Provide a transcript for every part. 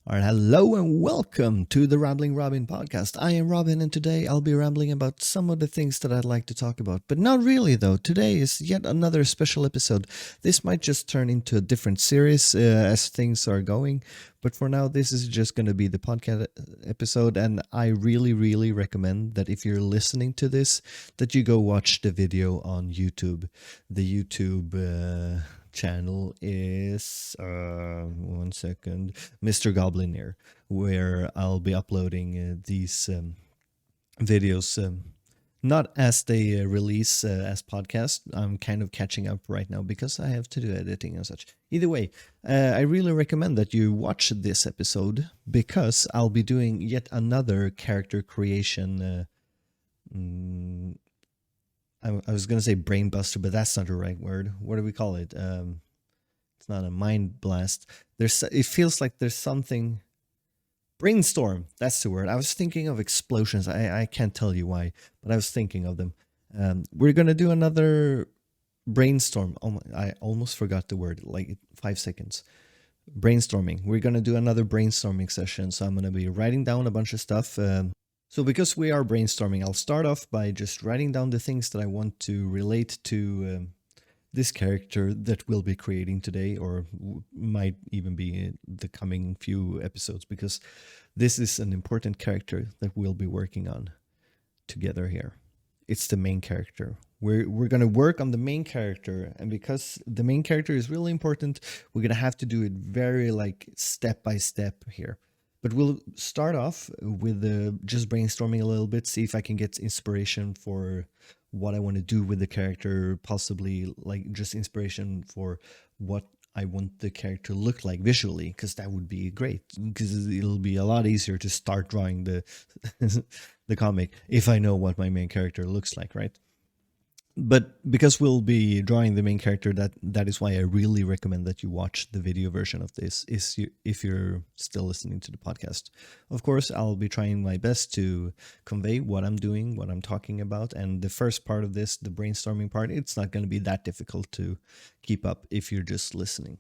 All right, hello and welcome to the Rambling Robin podcast. I am Robin, and today I'll be rambling about some of the things that I'd like to talk about. But not really, though. Today is yet another special episode. This might just turn into a different series as things are going. But for now, this is just going to be the podcast episode, and I really, really recommend that if you're listening to this, that you go watch the video on YouTube. The YouTube channel is one second, Mr. Goblin, where I'll be uploading these videos not as they release as podcast. I'm kind of catching up right now because I have to do editing and such. Either way, I really recommend that you watch this episode because I'll be doing yet another character creation I was going to say brain buster, but that's not the right word. What do we call it? It's not a mind blast. It feels like there's something. Brainstorm. That's the word. I was thinking of explosions. I can't tell you why, but I was thinking of them. We're going to do another brainstorm. Oh my, I almost forgot the word, like 5 seconds. Brainstorming. We're going to do another brainstorming session. So I'm going to be writing down a bunch of stuff. So because we are brainstorming, I'll start off by just writing down the things that I want to relate to this character that we'll be creating today, or might even be the coming few episodes, because this is an important character that we'll be working on together here. It's the main character. We're going to work on the main character, and because the main character is really important, we're going to have to do it very like step by step here. But we'll start off with just brainstorming a little bit, see if I can get inspiration for what I want to do with the character, possibly like just inspiration for what I want the character to look like visually, because that would be great, because it'll be a lot easier to start drawing the the comic if I know what my main character looks like, right? But because we'll be drawing the main character, that is why I really recommend that you watch the video version of this if you're still listening to the podcast. Of course, I'll be trying my best to convey what I'm doing, what I'm talking about, and the first part of this, the brainstorming part, it's not going to be that difficult to keep up if you're just listening.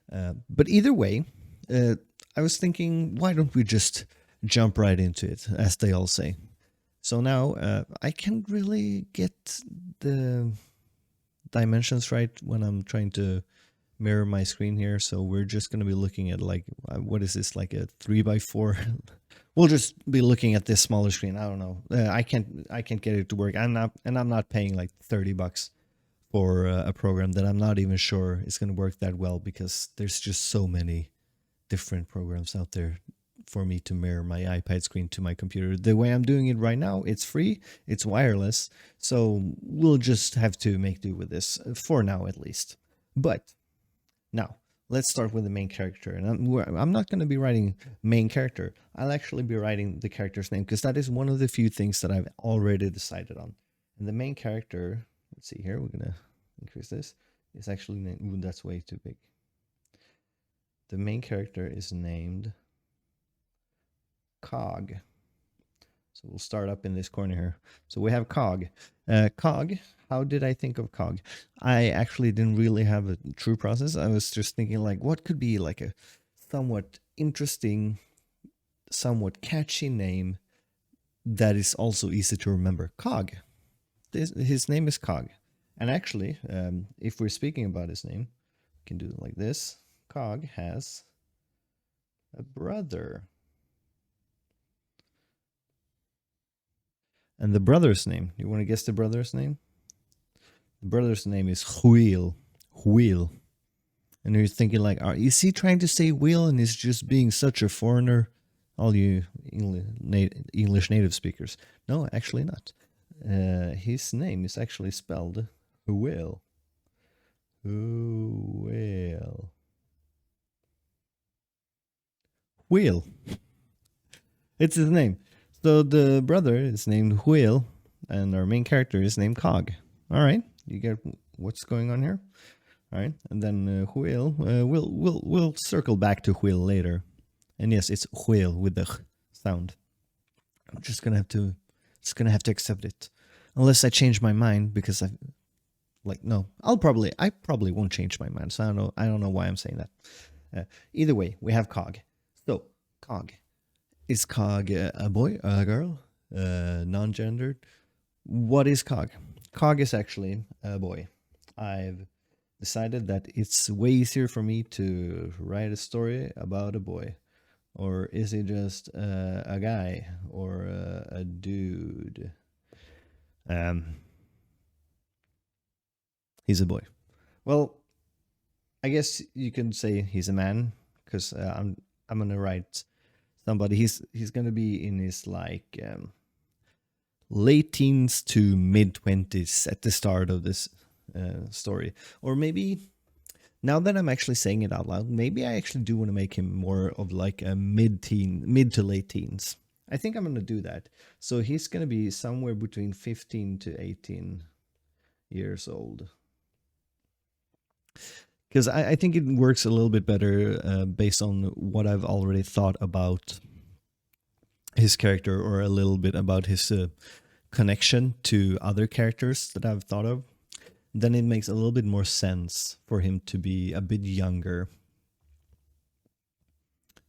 But either way, I was thinking, why don't we just jump right into it, as they all say. So now I can't really get the dimensions right when I'm trying to mirror my screen here. So we're just going to be looking at like, what is this, like a 3x4? We'll just be looking at this smaller screen. I don't know. I can't get it to work. I'm not paying like $30 for a program that I'm not even sure is going to work that well, because there's just so many different programs out there for me to mirror my iPad screen to my computer. The way I'm doing it right now, it's free, it's wireless, so we'll just have to make do with this, for now at least. But now, let's start with the main character. And I'm not going to be writing main character. I'll actually be writing the character's name, because that is one of the few things that I've already decided on. And the main character, let's see here, we're going to increase this. It's actually named, ooh, that's way too big. The main character is named Cog. So we'll start up in this corner here. So we have Cog. Cog, how did I think of Cog? I actually didn't really have a true process. I was just thinking like, what could be like a somewhat interesting, somewhat catchy name that is also easy to remember. Cog. His name is Cog. And actually, if we're speaking about his name, we can do it like this. Cog has a brother. And the brother's name, you want to guess the brother's name? The brother's name is Wheel. Wheel. And you're thinking like, is he trying to say wheel and is just being such a foreigner? All you English native speakers. No, actually not. His name is actually spelled Wheel. Wheel. Wheel. It's his name. So the brother is named Wheel, and our main character is named Cog. All right, you get what's going on here. All right, and then Wheel. We'll circle back to Wheel later. And yes, it's Wheel with the sound. I'm just gonna have to accept it, unless I change my mind, because I probably won't change my mind. So I don't know why I'm saying that. Either way, we have Cog. So Cog. Is Cog a boy, a girl, non-gendered? What is Cog? Cog is actually a boy. I've decided that it's way easier for me to write a story about a boy. Or is he just a guy or a dude? Um, he's a boy. Well, I guess you can say he's a man because I'm gonna write somebody. He's gonna be in his like late teens to mid 20s at the start of this story, or maybe now that I'm actually saying it out loud, maybe I actually do want to make him more of like a mid to late teens. I think I'm gonna do that. So he's gonna be somewhere between 15 to 18 years old. Because I think it works a little bit better based on what I've already thought about his character, or a little bit about his connection to other characters that I've thought of. Then it makes a little bit more sense for him to be a bit younger.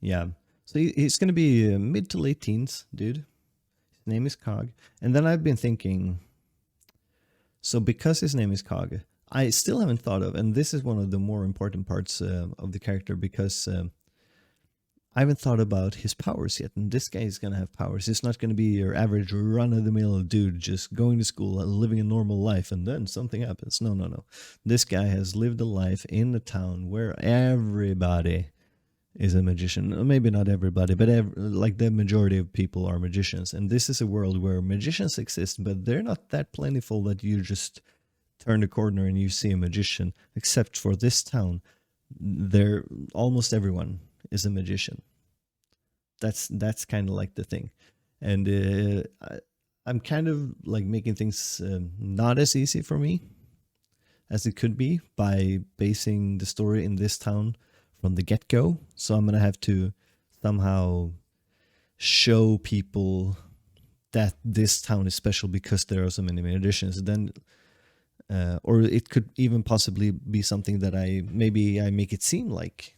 Yeah. So he's going to be mid to late teens, dude. His name is Cog. And then I've been thinking, so because his name is Cog, I still haven't thought of, and this is one of the more important parts of the character, because I haven't thought about his powers yet. And this guy is going to have powers. He's not going to be your average run-of-the-mill dude just going to school and living a normal life and then something happens. No, no, no. This guy has lived a life in a town where everybody is a magician. Maybe not everybody, but like the majority of people are magicians. And this is a world where magicians exist, but they're not that plentiful that you just turn the corner and you see a magician. Except for this town, there almost everyone is a magician. That's kind of like the thing. And I'm kind of like making things not as easy for me as it could be by basing the story in this town from the get-go. So I'm gonna have to somehow show people that this town is special because there are so many magicians. Then or it could even possibly be something that I make it seem like,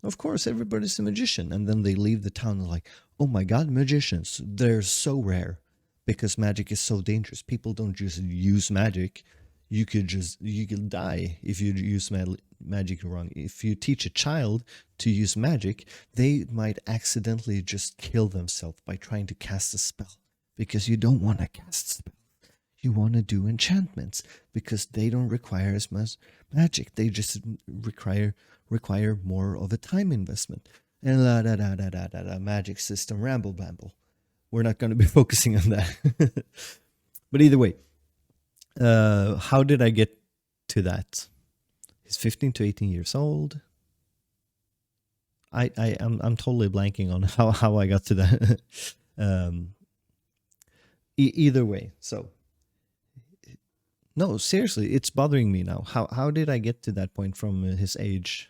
of course, everybody's a magician. And then they leave the town and like, oh my God, magicians, they're so rare because magic is so dangerous. People don't just use magic. You could die if you use magic wrong. If you teach a child to use magic, they might accidentally just kill themselves by trying to cast a spell, because you don't want to cast spells. You want to do enchantments because they don't require as much magic. They just require more of a time investment. And magic system ramble bamble. We're not going to be focusing on that. But either way, how did I get to that? He's 15 to 18 years old. I'm totally blanking on how I got to that. Either way, so no, seriously, it's bothering me now. How did I get to that point from his age?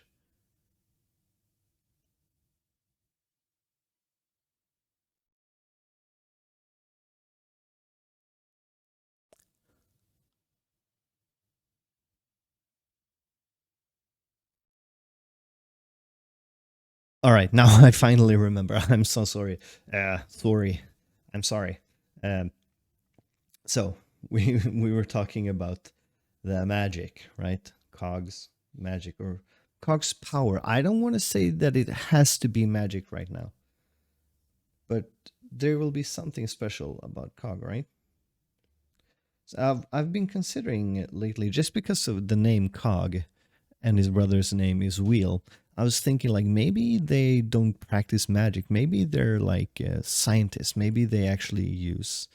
All right, now I finally remember. I'm so sorry. Sorry. I'm sorry. Um, so we were talking about the magic, right? Cog's magic, or Cog's power. I don't want to say that it has to be magic right now, but there will be something special about Cog, right? So I've been considering it lately, just because of the name Cog, and his brother's name is Wheel. I was thinking like maybe they don't practice magic. Maybe they're like scientists. Maybe they actually use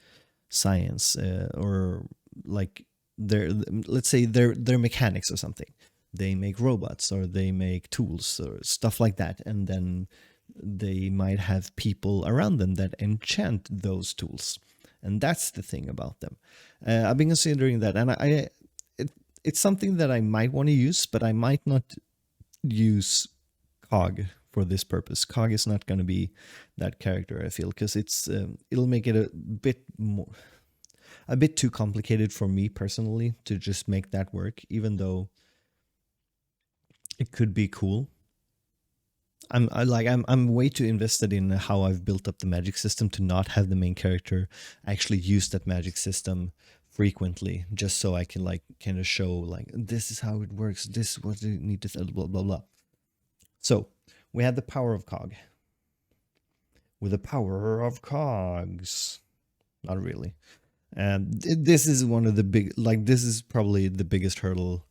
science, or like let's say they're mechanics or something. They make robots or they make tools or stuff like that, and then they might have people around them that enchant those tools, and that's the thing about them. I've been considering that, and it's something that I might want to use, but I might not use Cog for this purpose. Cog is not going to be that character, I feel, because it'll make it a bit too complicated for me personally to just make that work, even though it could be cool. I'm way too invested in how I've built up the magic system to not have the main character actually use that magic system frequently, just so I can like kind of show like this is how it works, this is what you need to blah blah blah. So we had the power of cog. With the power of cogs. Not really. And this is one of the big, like, this is probably the biggest hurdle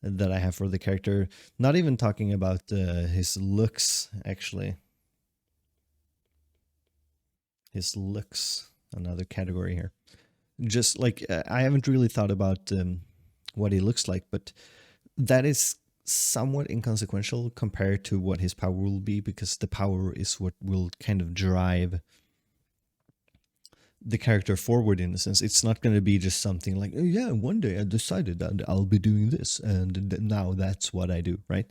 that I have for the character. Not even talking about his looks, actually. His looks, another category here. Just like, I haven't really thought about what he looks like, but that is somewhat inconsequential compared to what his power will be, because the power is what will kind of drive the character forward. In a sense, it's not going to be just something like, oh yeah, one day I decided that I'll be doing this and now that's what I do, right?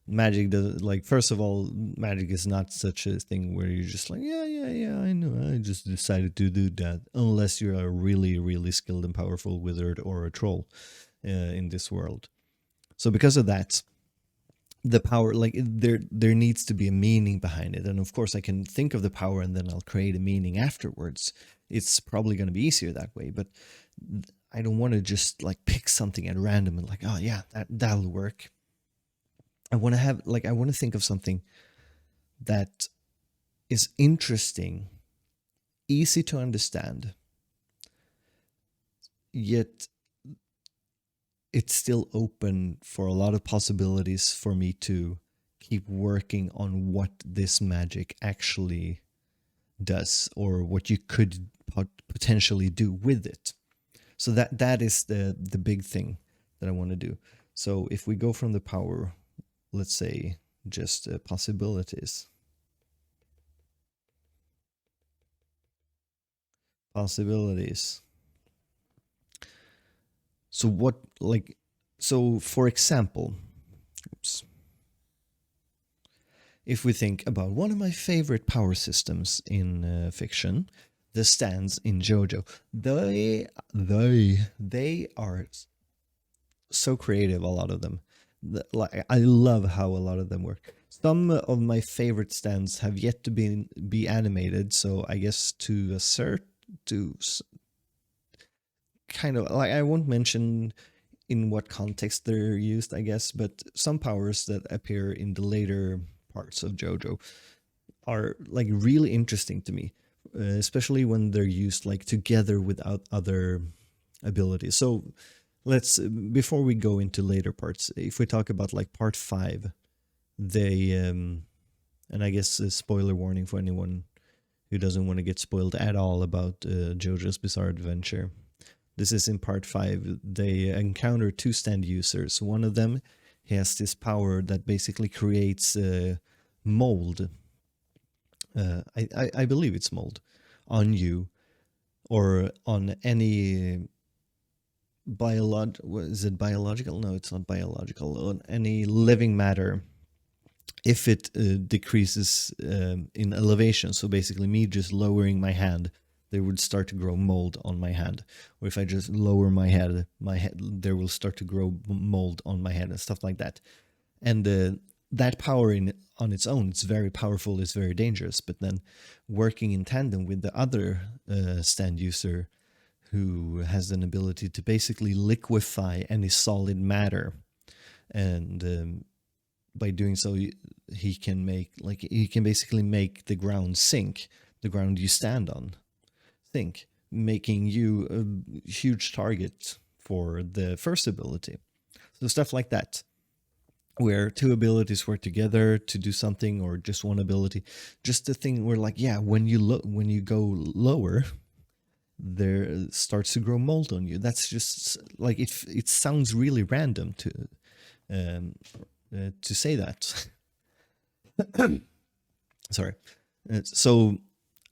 Magic does, like, first of all, magic is not such a thing where you're just like, yeah, I know, I just decided to do that, unless you're a really skilled and powerful wizard or a troll in this world. So because of that, the power, like, there needs to be a meaning behind it. And of course I can think of the power and then I'll create a meaning afterwards. It's probably going to be easier that way, but I don't want to just like pick something at random and like, oh yeah, that'll work. I want to have, like, I want to think of something that is interesting, easy to understand, yet it's still open for a lot of possibilities for me to keep working on what this magic actually does, or what you could potentially do with it. So that is the big thing that I want to do. So if we go from the power, let's say just possibilities. Possibilities. So what, like, so for example, oops, if we think about one of my favorite power systems in fiction, the stands in JoJo, they are so creative. A lot of them, like, I love how a lot of them work. Some of my favorite stands have yet to be animated, so I guess to assert to kind of, like, I won't mention in what context they're used, I guess, but some powers that appear in the later parts of JoJo are like really interesting to me, especially when they're used like together with other abilities. So let's, before we go into later parts, if we talk about like part 5, they and I guess a spoiler warning for anyone who doesn't want to get spoiled at all about JoJo's Bizarre Adventure. This is in part 5. They encounter 2 stand users. One of them has this power that basically creates mold. I believe it's mold on you, or on any is it biological? No, it's not biological. On any living matter, if it decreases in elevation. So basically, me just lowering my hand, there would start to grow mold on my hand. Or if I just lower my head, there will start to grow mold on my head and stuff like that. And that power on its own, it's very powerful, it's very dangerous. But then working in tandem with the other stand user, who has an ability to basically liquefy any solid matter, and by doing so, he can basically make the ground sink, the ground you stand on sink, making you a huge target for the first ability. So stuff like that, where 2 abilities work together to do something, or just one ability. Just the thing where, like, yeah, when you go lower, there starts to grow mold on you. That's just like, it sounds really random to say that. Sorry. So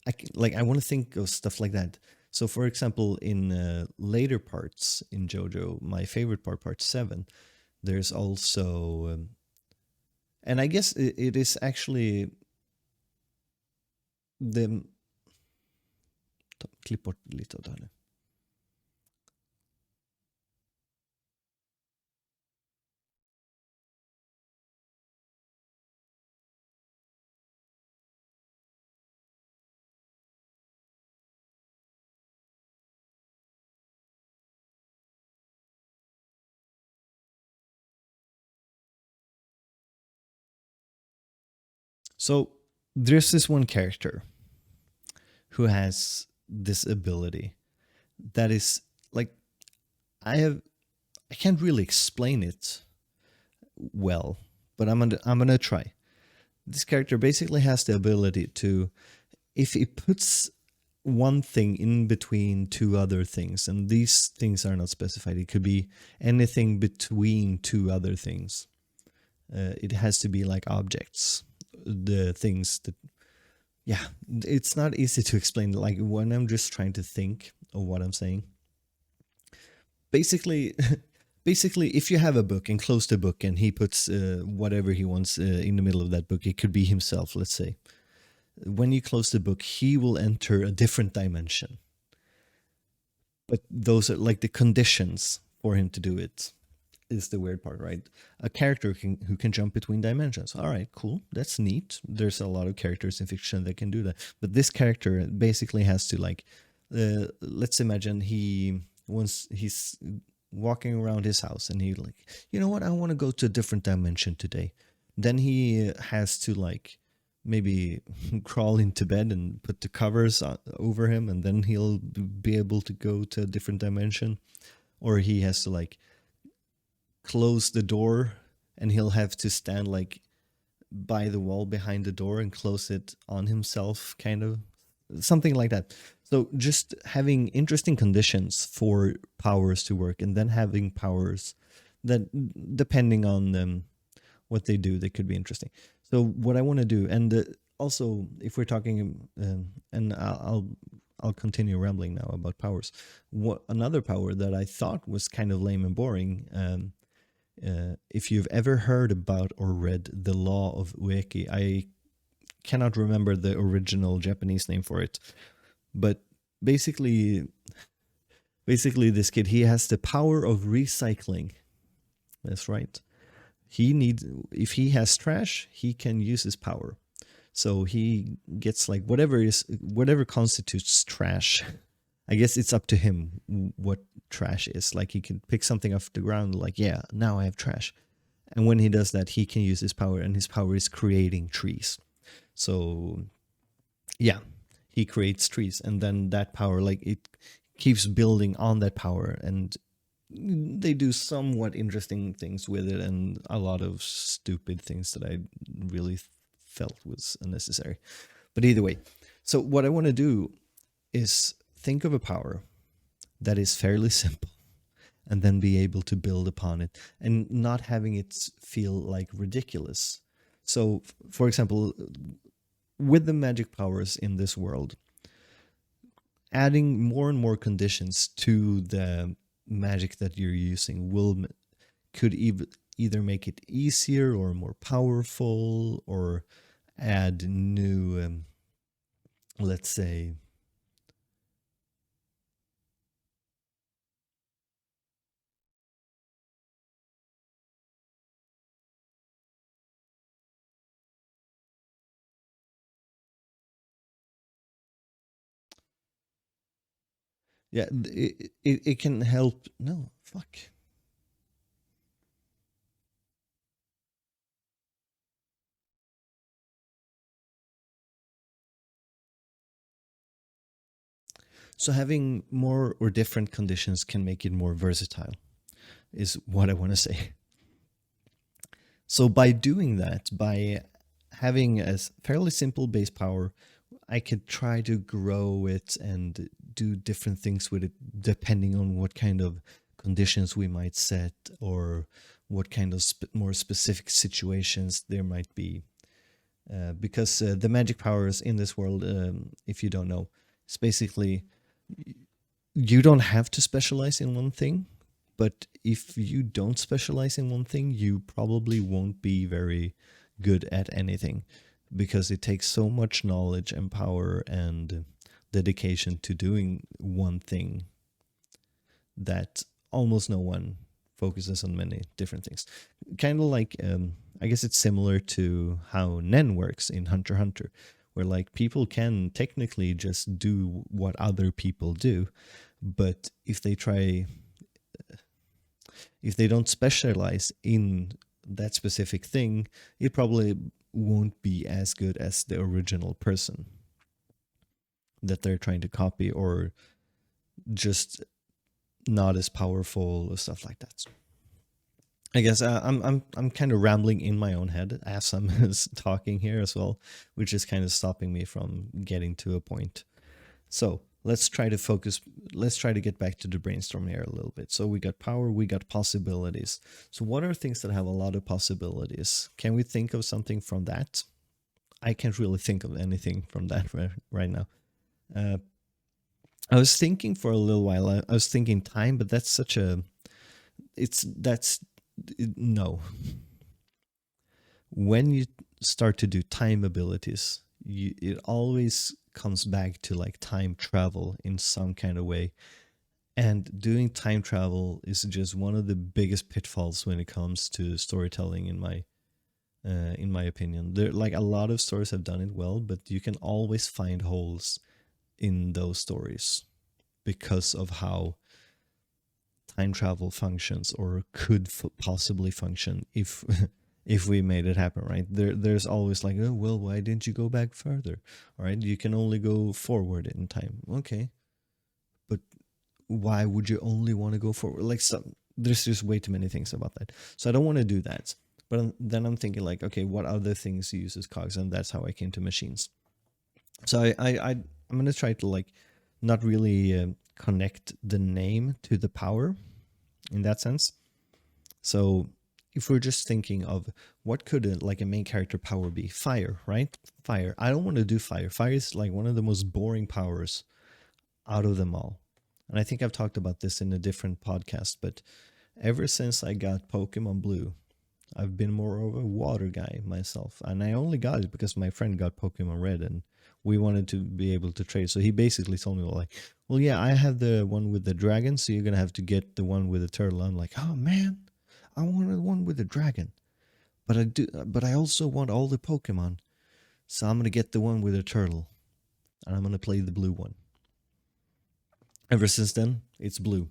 I want to think of stuff like that. So for example, in later parts in JoJo, my favorite part 7, there's also and I guess it is actually the clipboard lite av det här nu. So there's this one character who has this ability that is like I have I can't really explain it well, but I'm gonna try. This character basically has the ability to, if he puts one thing in between two other things, and these things are not specified, it could be anything between two other things. It has to be like objects, the things that, yeah, it's not easy to explain. Like when I'm just trying to think of what I'm saying. Basically, basically, if you have a book and close the book, and he puts whatever he wants in the middle of that book, it could be himself, let's say. When you close the book, he will enter a different dimension. But those are like the conditions for him to do it. Is the weird part, right? A character who can jump between dimensions. All right, cool. That's neat. There's a lot of characters in fiction that can do that. But this character basically has to like, let's imagine he's walking around his house and he like, you know what? I want to go to a different dimension today. Then he has to like maybe crawl into bed and put the covers over him, and then he'll be able to go to a different dimension. Or he has to like close the door, and he'll have to stand like by the wall behind the door and close it on himself, kind of something like that. So just having interesting conditions for powers to work, and then having powers that, depending on what they do, they could be interesting. So what I want to do, and also if we're talking, and I'll continue rambling now about powers. What another power that I thought was kind of lame and boring. If you've ever heard about or read The Law of Ueki, I cannot remember the original Japanese name for it, but basically this kid, he has the power of recycling. That's right. If he has trash, he can use his power. So he gets like whatever constitutes trash. I guess it's up to him what trash is. Like he can pick something off the ground, like, yeah, now I have trash. And when he does that, he can use his power, and his power is creating trees. So yeah, he creates trees, and then that power, like, it keeps building on that power, and they do somewhat interesting things with it, and a lot of stupid things that I really felt was unnecessary. But either way, so what I want to do is think of a power that is fairly simple, and then be able to build upon it, and not having it feel like ridiculous. So, for example, with the magic powers in this world, adding more and more conditions to the magic that you're using could either make it easier or more powerful, or add new, let's say, yeah, it can help. No, fuck. So having more or different conditions can make it more versatile, is what I want to say. So by doing that, by having a fairly simple base power, I could try to grow it and do different things with it depending on what kind of conditions we might set, or what kind of more specific situations there might be. Because the magic powers in this world, if you don't know, it's basically you don't have to specialize in one thing, but if you don't specialize in one thing, you probably won't be very good at anything, because it takes so much knowledge and power and dedication to doing one thing that almost no one focuses on many different things. Kind of like, I guess it's similar to how Nen works in Hunter x Hunter, where like people can technically just do what other people do, but if they don't specialize in that specific thing, it probably won't be as good as the original person that they're trying to copy, or just not as powerful or stuff like that. I guess I'm kind of rambling in my own head as I'm talking here as well, which is kind of stopping me from getting to a point. So let's try to focus. Let's try to get back to the brainstorm here a little bit. So we got power, we got possibilities. So what are things that have a lot of possibilities? Can we think of something from that? I can't really think of anything from that right now. I was thinking for a little while. I was thinking time, but that's such a. That's no. When you start to do time abilities, it always comes back to like time travel in some kind of way. And doing time travel is just one of the biggest pitfalls when it comes to storytelling, in my opinion. There, like, a lot of stories have done it well, but you can always find holes in those stories because of how time travel functions, or could possibly function if if we made it happen, right? There's always like, oh well, why didn't you go back further? All right, you can only go forward in time. Okay, but why would you only want to go forward? Like, some, there's just way too many things about that. So I don't want to do that. But then I'm thinking like, okay, what other things uses cogs? And that's how I came to machines. So I'm gonna try to like not really connect the name to the power in that sense. So if we're just thinking of what could like a main character power be, fire, right? Fire. I don't want to do fire. Fire is like one of the most boring powers out of them all. And I think I've talked about this in a different podcast, but ever since I got Pokemon Blue, I've been more of a water guy myself. And I only got it because my friend got Pokemon Red and we wanted to be able to trade. So he basically told me like, well, yeah, I have the one with the dragon, so you're going to have to get the one with the turtle. I'm like, oh man, I wanted the one with the dragon. But I also want all the Pokemon. So I'm going to get the one with the turtle. And I'm going to play the blue one. Ever since then, it's blue.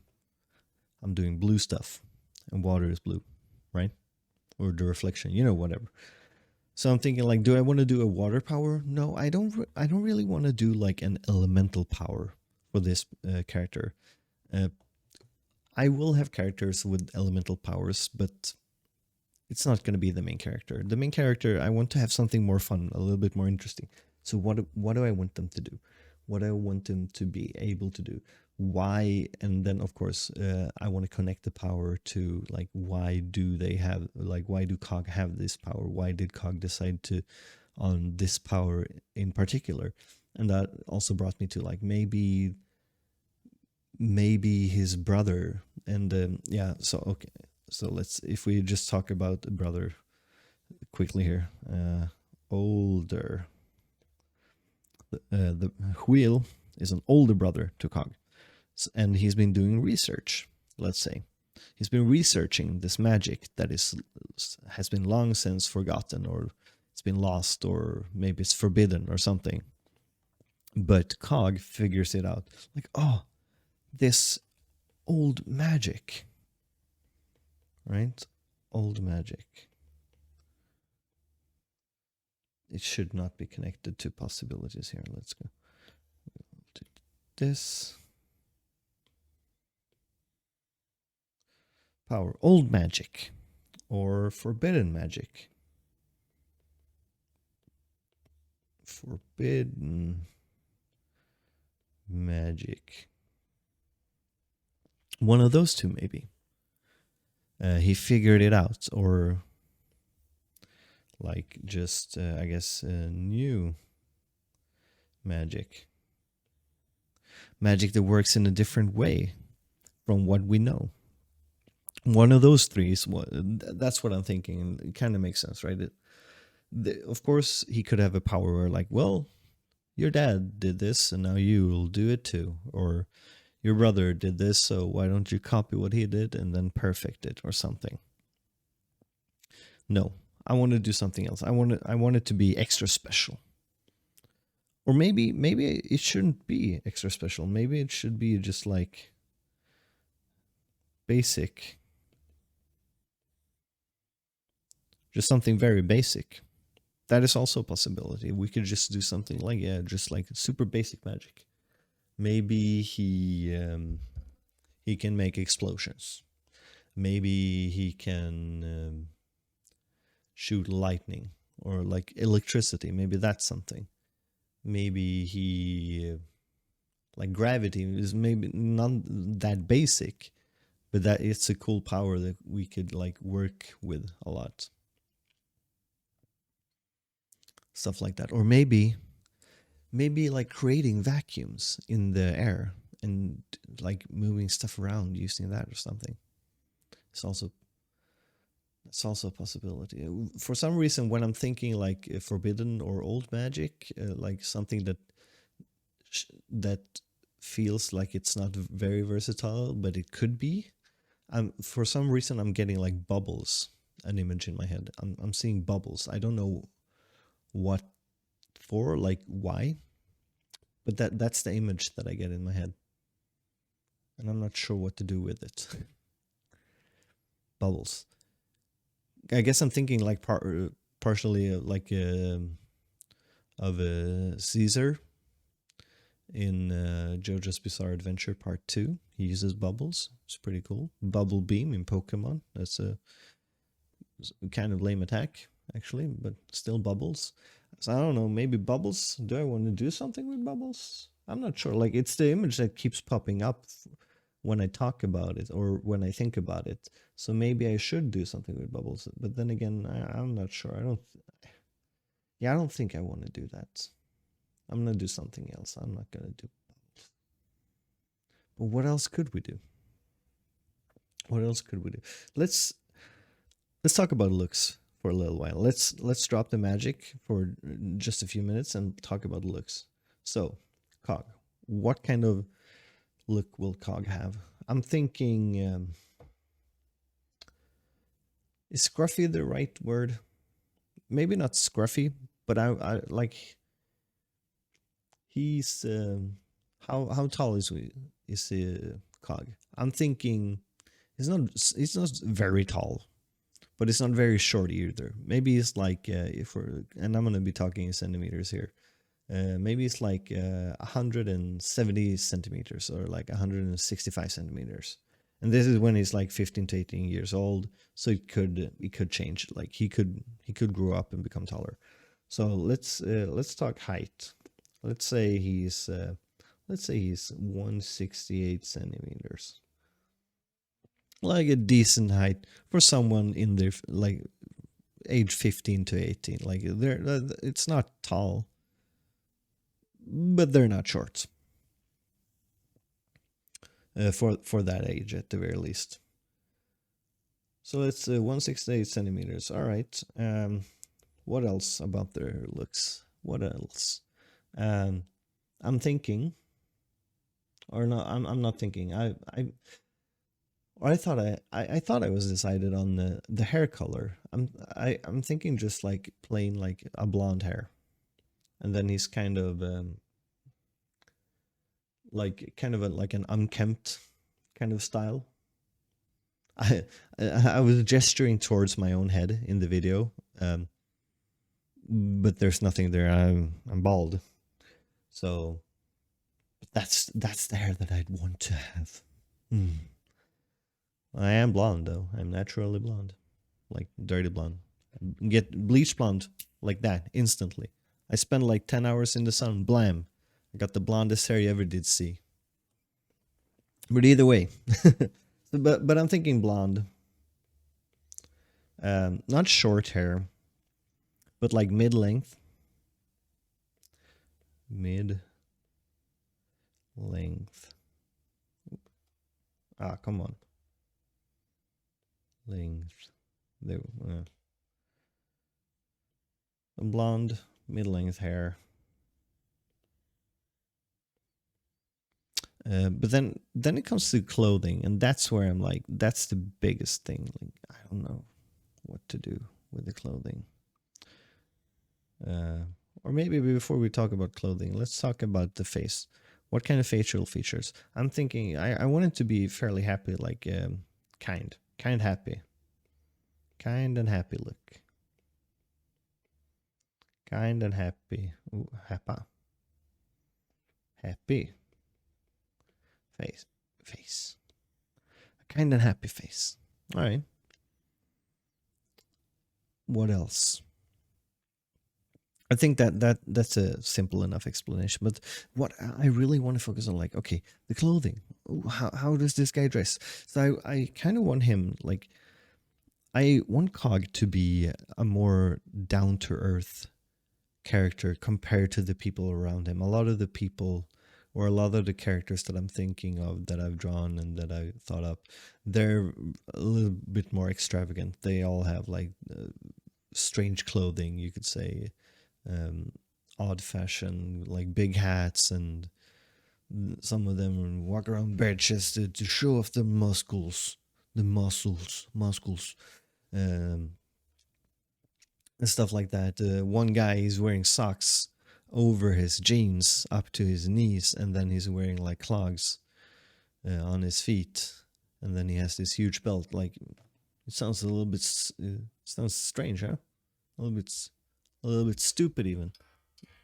I'm doing blue stuff. And water is blue, right? Or the reflection, whatever. So I'm thinking like, do I want to do a water power? No, I don't. I don't really want to do like an elemental power for this character. I will have characters with elemental powers, but it's not going to be the main character. The main character, I want to have something more fun, a little bit more interesting. So what do I want them to do? What do I want them to be able to do? Why? And then of course, I want to connect the power to like, why do Cog have this power? Why did Cog decide to on this power in particular? And that also brought me to like, maybe his brother. And yeah, so okay, so if we just talk about the brother quickly here. Older, the Wheel is an older brother to Cog, and he's been doing research. Let's say he's been researching this magic that has been long since forgotten, or it's been lost, or maybe it's forbidden or something. But Cog figures it out, like, oh, this old magic, right? Old magic. It should not be connected to possibilities here. Let's go. This power, old magic, or forbidden magic. Forbidden magic. One of those two, maybe. He figured it out, or like just, I guess, new magic. Magic that works in a different way from what we know. One of those three is what, that's what I'm thinking, and it kind of makes sense, right? Of course, he could have a power where, like, well, your dad did this, and now you will do it too, or your brother did this, so why don't you copy what he did and then perfect it, or something. No, I want to do something else. I want it to be extra special. Or maybe it shouldn't be extra special. Maybe it should be just like basic. Just something very basic. That is also a possibility. We could just do something like, yeah, just like super basic magic. Maybe he can make explosions. Maybe he can shoot lightning or like electricity. Maybe that's something. Maybe he like gravity is maybe not that basic, but that it's a cool power that we could like work with a lot. Stuff like that. Or maybe like creating vacuums in the air and like moving stuff around using that or something. It's also a possibility. For some reason, when I'm thinking like forbidden or old magic, like something that feels like it's not very versatile, but it could be. For some reason, I'm getting like bubbles, an image in my head. I'm seeing bubbles. I don't know what for, like why, but that's the image that I get in my head, and I'm not sure what to do with it. Bubbles. I guess I'm thinking like partially like of a Caesar in JoJo's Bizarre Adventure Part 2. He uses bubbles. It's pretty cool. Bubble Beam in Pokemon. That's a kind of lame attack, actually, but still bubbles. So I don't know, maybe bubbles. Do I want to do something with bubbles? I'm not sure. Like, it's the image that keeps popping up when I talk about it or when I think about it. So maybe I should do something with bubbles. But then again, I'm not sure. I don't think I want to do that. I'm going to do something else. I'm not going to do bubbles. But what else could we do? What else could we do? Let's talk about looks for a little while. Let's drop the magic for just a few minutes and talk about looks. So, Cog, what kind of look will Cog have? I'm thinking, is scruffy the right word? Maybe not scruffy, but I like. He's how tall is Cog? I'm thinking he's not very tall, but it's not very short either. Maybe it's like and I'm gonna be talking in centimeters here. Maybe it's like 170 centimeters or like 165 centimeters. And this is when he's like 15 to 18 years old, so it could change. Like he could grow up and become taller. So let's talk height. Let's say he's 168 centimeters. Like a decent height for someone in their like age 15 to 18. Like it's not tall, but they're not short. For that age at the very least. So it's 168 centimeters. All right. What else about their looks? What else? I'm thinking, or no, I'm not thinking. I thought I was decided on the hair color. I'm thinking just like plain like a blonde hair, and then he's kind of like an unkempt kind of style. I was gesturing towards my own head in the video, but there's nothing there. I'm bald, so that's the hair that I'd want to have. I am blonde though. I'm naturally blonde, like dirty blonde. Get bleach blonde like that instantly. I spend like 10 hours in the sun. Blam, I got the blondest hair you ever did see. But either way, but I'm thinking blonde. Not short hair, but like mid length. Mid length. Ah, come on. Length. There. Blonde, mid length hair. But then it comes to clothing, and that's where I'm like, that's the biggest thing. Like, I don't know what to do with the clothing. Or maybe before we talk about clothing, let's talk about the face. What kind of facial features? I'm thinking I want it to be fairly happy, like kind happy. Kind and happy look. Kind and happy. Ooh, happy face. Face. A kind and happy face. All right. What else? I think that's a simple enough explanation. But what I really want to focus on, like, okay, the clothing. Ooh, how does this guy dress? So I kind of want him, like, I want Cog to be a more down to earth character compared to the people around him. A lot of the people, or a lot of the characters that I'm thinking of, that I've drawn and that I thought up, they're a little bit more extravagant. They all have like strange clothing, you could say, um, odd fashion, like big hats, and some of them walk around bare chested to show off the muscles, um, and stuff like that. One guy is wearing socks over his jeans up to his knees, and then he's wearing like clogs on his feet, and then he has this huge belt. Like, it sounds a little bit sounds strange, huh? A little bit stupid even.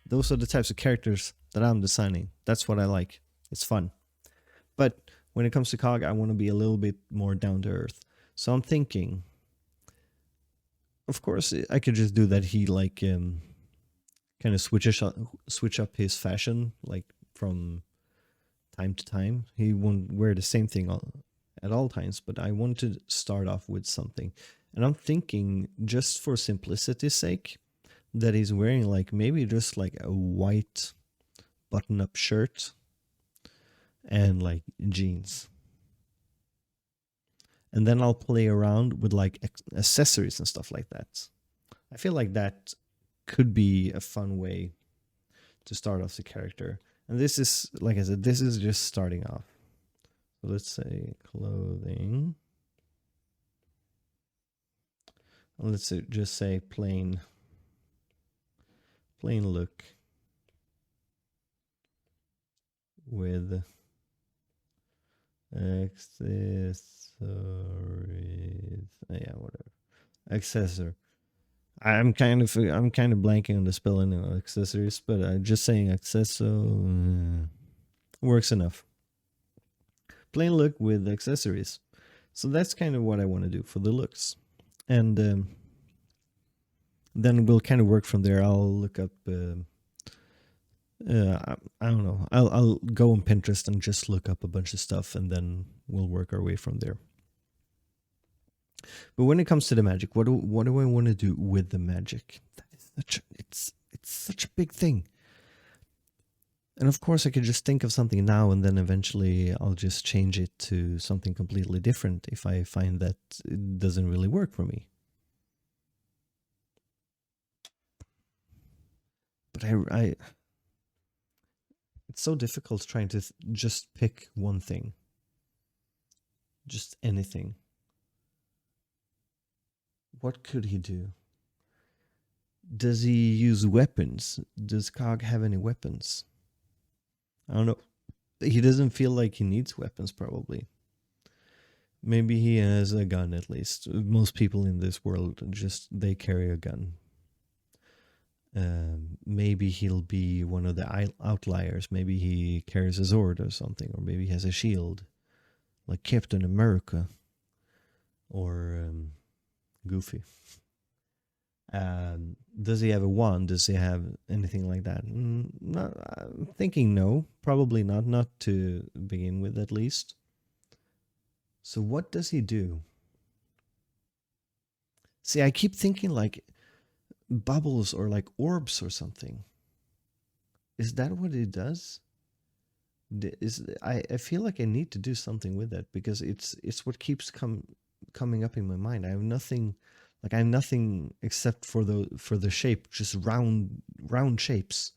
Those are the types of characters that I'm designing. That's what I like. It's fun. But when it comes to Cog, I want to be a little bit more down to earth. So I'm thinking, of course, I could just do that. He like kind of switch up his fashion like from time to time. He won't wear the same thing at all times, but I want to start off with something. And I'm thinking, just for simplicity's sake, that he's wearing like maybe just like a white button-up shirt and like jeans. And then I'll play around with like accessories and stuff like that. I feel like that could be a fun way to start off the character. And this is, like I said, this is just starting off. So let's say clothing. Let's just say plain look with accessories. Yeah, whatever. Accessor. I'm kind of blanking on the spelling of accessories, but just saying accesso works enough. Plain look with accessories. So that's kind of what I want to do for the looks, and then we'll kind of work from there. I'll look up. I don't know. I'll go on Pinterest and just look up a bunch of stuff, and then we'll work our way from there. But when it comes to the magic, what do I want to do with the magic? That is it's such a big thing. And of course, I could just think of something now, and then eventually I'll just change it to something completely different if I find that it doesn't really work for me. But it's so difficult trying to just pick one thing. Just anything. What could he do? Does he use weapons? Does Cog have any weapons? I don't know. He doesn't feel like he needs weapons, probably. Maybe he has a gun, at least. Most people in this world, they carry a gun. Maybe he'll be one of the outliers. Maybe he carries a sword or something, or maybe he has a shield, like Captain America, or Goofy. Does he have a wand? Does he have anything like that? I'm thinking no, probably not. Not to begin with, at least. So what does he do? See, I keep thinking like bubbles or like orbs or something. Is that what it does? I feel like I need to do something with that, because it's what keeps coming up in my mind. I have nothing except for the shape, just round shapes.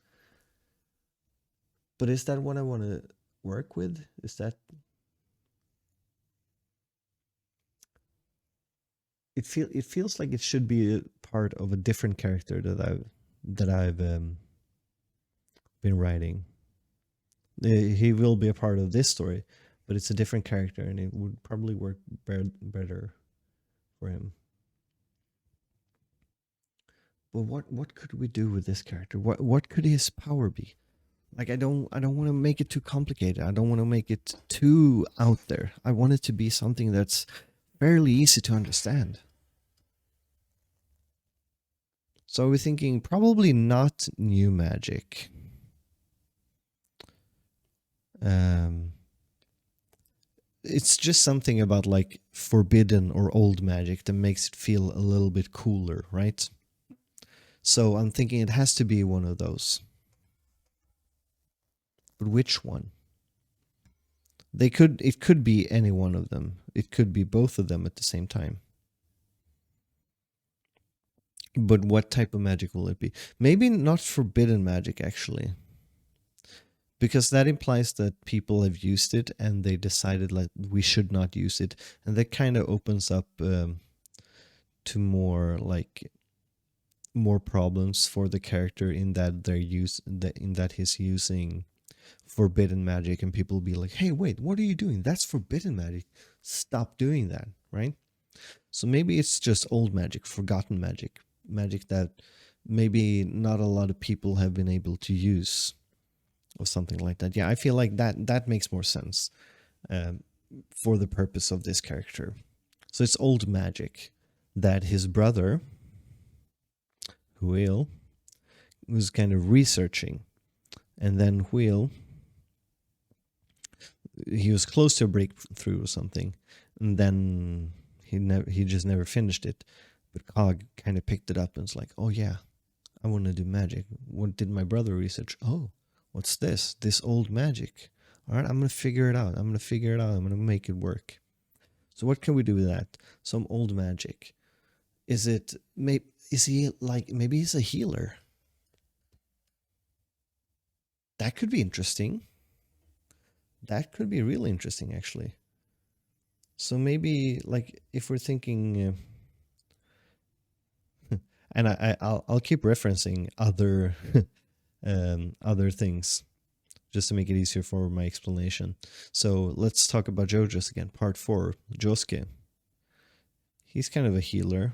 But is that what I want to work with? Is that it feels like it should be a part of a different character that I've been writing. He will be a part of this story, but it's a different character, and it would probably work better for him. But what could we do with this character? What could his power be? Like I don't want to make it too complicated. I don't want to make it too out there. I want it to be something that's fairly easy to understand. So we're thinking probably not new magic. It's just something about like forbidden or old magic that makes it feel a little bit cooler, right? So I'm thinking it has to be one of those. But which one? It could be any one of them. It could be both of them at the same time. But what type of magic will it be? Maybe not forbidden magic, actually. Because that implies that people have used it and they decided like we should not use it. And that kind of opens up to more like more problems for the character in that in that he's using forbidden magic, and people be like, hey, wait, what are you doing? That's forbidden magic. Stop doing that, right? So maybe it's just old magic, forgotten magic, magic that maybe not a lot of people have been able to use, or something like that. Yeah, I feel like that makes more sense for the purpose of this character. So it's old magic that his brother, Will, was kind of researching, and then Will, he was close to a breakthrough or something, and then he just never finished it. But Cog kind of picked it up and was like, oh yeah, I want to do magic. What did my brother research? Oh, what's this? This old magic. All right, I'm going to figure it out. I'm going to make it work. So what can we do with that? Some old magic. Is he like, maybe he's a healer? That could be interesting. That could be really interesting, actually. So maybe like if we're thinking, and I'll keep referencing other other things just to make it easier for my explanation. So let's talk about JoJo's again. Part 4, Josuke. He's kind of a healer.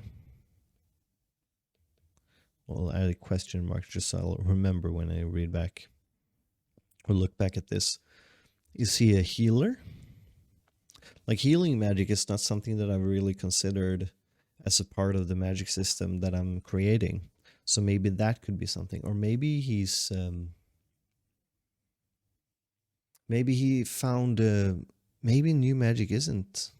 Well, I'll add a question mark just so I'll remember when I read back or look back at this. Is he a healer? Like, healing magic is not something that I've really considered as a part of the magic system that I'm creating. So maybe that could be something. Or maybe he's maybe he found maybe new magic isn't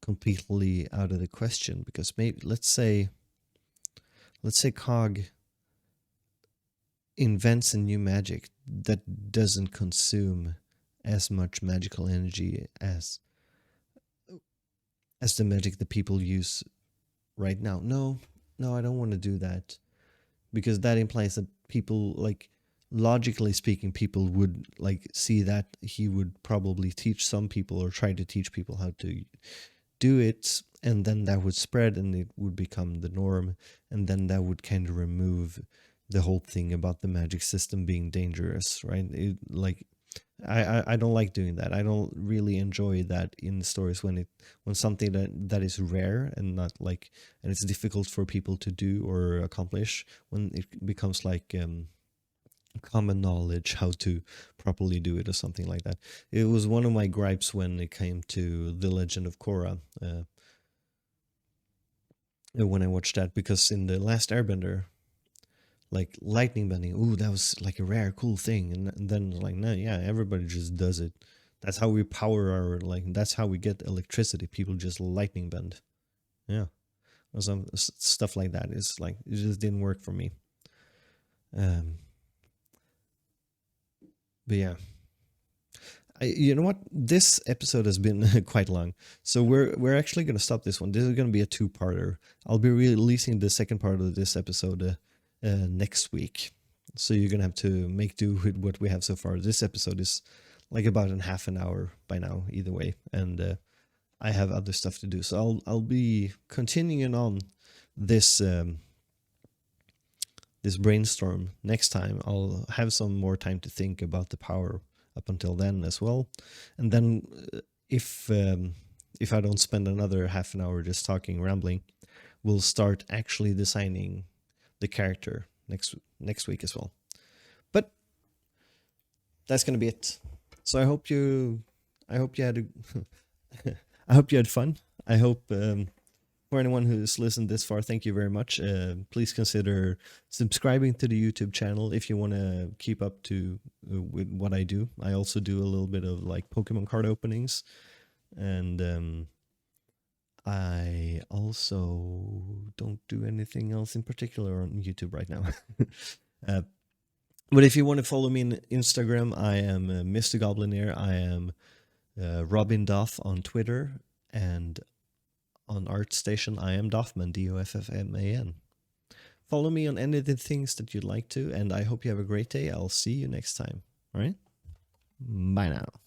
completely out of the question, because maybe let's say Cog invents a new magic that doesn't consume as much magical energy as the magic that people use right now. No, I don't want to do that, because that implies that people, like, logically speaking, people would like see that he would probably teach some people or try to teach people how to do it, and then that would spread and it would become the norm, and then that would kind of remove the whole thing about the magic system being dangerous, right? I don't like doing that. I don't really enjoy that in stories when something that is rare and not like, and it's difficult for people to do or accomplish, when it becomes like common knowledge how to properly do it or something like that. It was one of my gripes when it came to The Legend of Korra, when I watched that, because in The Last Airbender, like lightning bending, ooh, that was like a rare cool thing, and then like, no, yeah, everybody just does it. That's how we power our, like, that's how we get electricity. People just lightning bend. Yeah, or some stuff like that is like, it just didn't work for me. But yeah, you know what? This episode has been quite long, so we're actually going to stop this one. This is going to be a two-parter. I'll be releasing the second part of this episode next week, so you're going to have to make do with what we have so far. This episode is like about in half an hour by now, either way, and I have other stuff to do, so I'll be continuing on this this brainstorm next time. I'll have some more time to think about the power up until then as well. And then if I don't spend another half an hour just talking, rambling, we'll start actually designing the character next week as well. But that's gonna be it. So I hope you had I hope you had fun. I hope for anyone who's listened this far, thank you very much. Please consider subscribing to the YouTube channel if you want to keep up to with what I do. I also do a little bit of like Pokemon card openings, and I also don't do anything else in particular on YouTube right now. But if you want to follow me on Instagram, I am Mr. Goblinair. I am Robin Doff on Twitter, and on ArtStation, I am Doffman, Doffman. Follow me on any of the things that you'd like to, and I hope you have a great day. I'll see you next time. All right? Bye now.